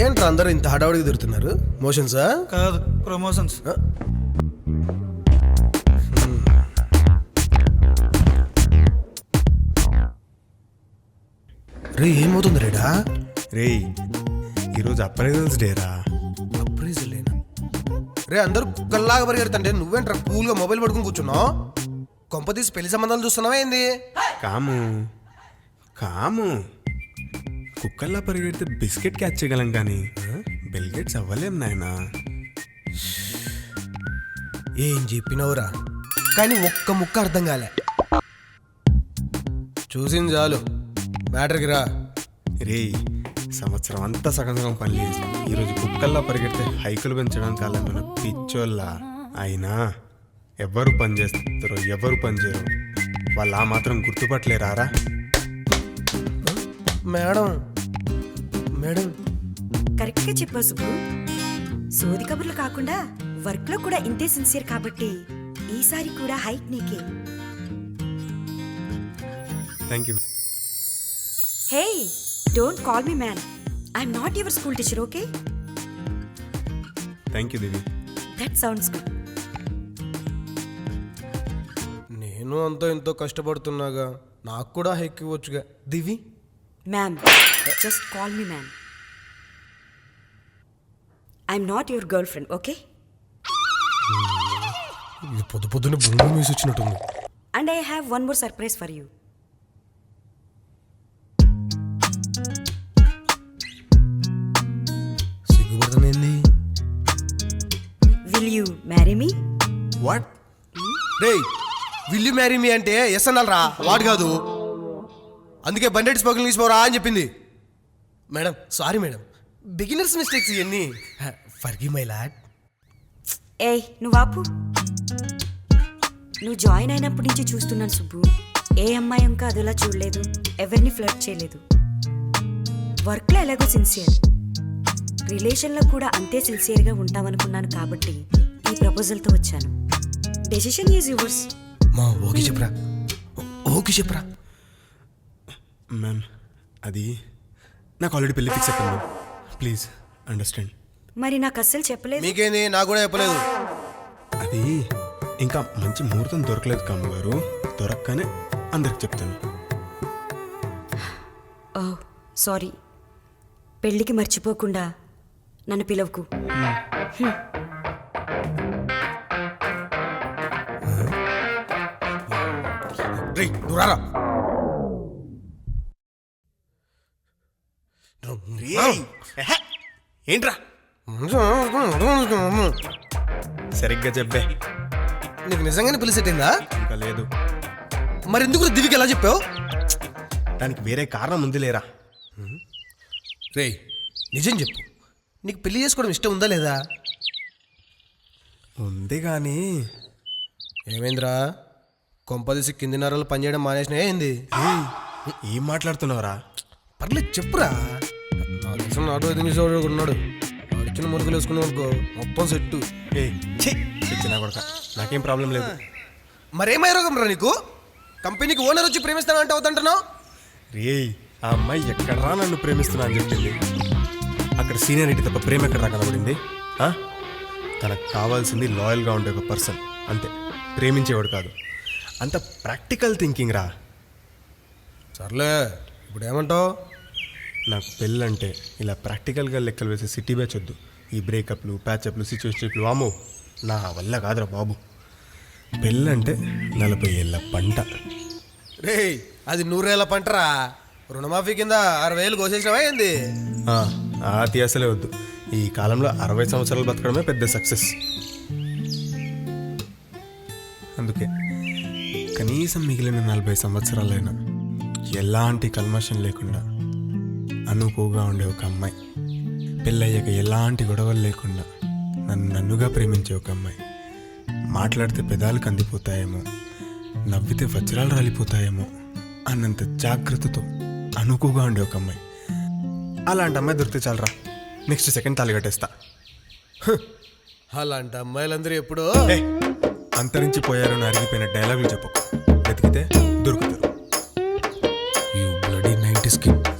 ఏంట్రా అందరూ ఇంత హడావుడిగా తిరుగుతున్నారు? మోషన్సా? కాదు, ప్రమోషన్స్. రే ఏమవుతుంది రేడా? రే ఈరోజు అప్రైజల్స్ డేరా. అప్రైజల్ లేనా? రే అందరూ కుక్కల్లాగా పరిగెడుతుంటే నువ్వేంట్రా కూల్గా మొబైల్ పడుకుని కూర్చున్నావు? కొంపతీసి పెళ్లి సంబంధాలు చూస్తున్నావా ఏంది? కాము కాము కుక్కల్లా పరిగెడితే బిస్కెట్ క్యాచ్ చేయగలం కానీ బిల్గేట్స్ అవ్వలేం నాయనా. ఏం చెప్పినవురా, కానీ ఒక్క ముక్క అర్థం కాలే. చూసింది చాలు, మ్యాటర్కి రా. రే సంవత్సరం అంతా సగం సగం పని చేసి ఈరోజు కుక్కల్లా పరిగెడితే హైకులు పెంచడానికి కాలేమన్న పిచ్చోళ్ళ. అయినా ఎవరు పని చేస్తారో ఎవరు పని చేయరు, వాళ్ళు ఆ మాత్రం గుర్తుపట్టలేరారా? మేడం మేడం కరెక్ట్ గా చెప్పావు సుబ్బు. సోది కబుర్లు కాకుండా వర్క్ లో కూడా ఇంతే సిన్సియర్ కాబట్టి ఈసారి కూడా హైక్ నీకే. Thank you. Hey don't call me man, I'm not your school teacher, okay? Thank you Divi. That sounds good. నేను అంతో ఎంతో కష్టపడుతున్నాగా, నాకు కూడా హైక్ ఇవ్వచ్చుగా. Divi ma'am, just call me ma'am. I'm not your girlfriend, okay? ఇది పొద్దు పొద్దున్న బొంగు మీసి వచ్చినట్టుంది. And I have one more surprise for you. సిగ్గుపడుతుంది. Will you marry me? What? రే విల్ యు మ్యారీ మీ అంటే ఎస్ అన్నాను రా, వాడు కాదు. అందుకే బండెడ్ స్మోకింగ్ తీసుకోరా అని చెప్పింది. Madam sorry madam, beginners mistakes ఇవన్నీ. Forgive my lord. ఏయ్ నువ్వు ఆపు. నువ్వు జాయిన్ అయినప్పటి నుంచి చూస్తున్నాను సుబ్బు. ఏ అమ్మాయి ఇంకా అదిలా చూడలేదు, ఎవరిని ఫ్లర్ట్ చేయలేదు. వర్క్లో ఎలాగో సిన్సియర్, రిలేషన్లో కూడా అంతే సిన్సియర్గా ఉంటామనుకున్నాను కాబట్టి ఈ ప్రపోజల్తో వచ్చాను. Decision is yours. మా ఓకే చెప్పరా, ఓకే చెప్పరా. మ్యామ్ అది నాకు ఆల్రెడీ పెళ్లి ఫిక్స్ అయిపోయింది, ప్లీజ్ అండర్స్టాండ్. మరి నాకు అస్సలు చెప్పలేదు. మీకేంది, నాకు కూడా చెప్పలేదు. అది ఇంకా మంచి ముహూర్తం దొరకలేదు కమ్మ గారు, దొరకగానే అందరికి చెప్తాను. ఓ సారీ, పెళ్ళికి మర్చిపోకుండా నన్ను పిలవకు. రే నువ్వు రారా. ఏంట్రా సరిగ్గా చెప్పే. నీకు నిజంగానే పెళ్లి సెట్ అయిందా? ఇంకా లేదు. మరి ఎందుకు దివికి ఎలా చెప్పావు? దానికి వేరే కారణం ఉంది లేరా. రే నిజం చెప్పు, నీకు పెళ్లి చేసుకోవడం ఇష్టం ఉందా లేదా? ఉంది కానీ. ఏమైందిరా, కొంపదీసి కింది నరాలు పనిచేయడం మానేసినా ఏంది? ఏం మాట్లాడుతున్నావురా? పర్లేదు చెప్పురా. నా దేశం నాటు అయితే ఉన్నాడు, అడిచిన మురుగులు వేసుకున్నావు అనుకో మొత్తం సెట్టు. చిన్న కొడక, నాకేం ప్రాబ్లం లేదు. మరేమై రోగం రా నీకు? కంపెనీకి ఓనర్ వచ్చి ప్రేమిస్తానంటే అవుతుంటున్నావు. రే ఆ అమ్మాయి ఎక్కడరా నన్ను ప్రేమిస్తున్నా అని చెప్పింది. అక్కడ సీనియారిటీ తప్ప ప్రేమ ఎక్కడరా కనబడింది? తనకు కావాల్సింది లాయల్గా ఉండే ఒక పర్సన్, అంతే, ప్రేమించేవాడు కాదు. అంత ప్రాక్టికల్ థింకింగ్ రా. సర్లే ఇప్పుడు ఏమంటావు? నాకు పెళ్ళంటే ఇలా ప్రాక్టికల్గా లెక్కలు వేసే సిటీ బ్యాచ్ వద్దు. ఈ బ్రేకప్లు, ప్యాచప్లు, సిచ్యువేషన్లు వామో నా వల్ల కాదురా బాబు. పెళ్ళంటే 40 ఏళ్ళ పంట. రే అది 100 ఏళ్ళ పంటరా. రుణమాఫీ కింద 60,000 కోసేసినవా ఏంది? అతి అసలే వద్దు. ఈ కాలంలో 60 సంవత్సరాలు బతకడమే పెద్ద సక్సెస్. అందుకే కనీసం మిగిలిన 40 సంవత్సరాలైనా ఎలాంటి కల్మషం లేకుండా అనుకువగా ఉండే ఒక అమ్మాయి, పెళ్ళయ్యాక ఎలాంటి గొడవలు లేకుండా నన్నుగా ప్రేమించే ఒక అమ్మాయి, మాట్లాడితే పెదాలు కందిపోతాయేమో, నవ్వితే వజ్రాలు రాలిపోతాయేమో, అన్నంత జాగ్రత్తతో అనుకుగా ఉండే ఒక అమ్మాయి. అలాంటి అమ్మాయి దొరికితే చాలరా, నెక్స్ట్ సెకండ్ తాళి కట్టేస్తా. అలాంటి అమ్మాయిలందరూ ఎప్పుడో అంతరించిపోయారని అరిగిపోయిన డైలాగులు చెప్పకు, వెతికితే దొరుకుతారు. You bloody 90s kid.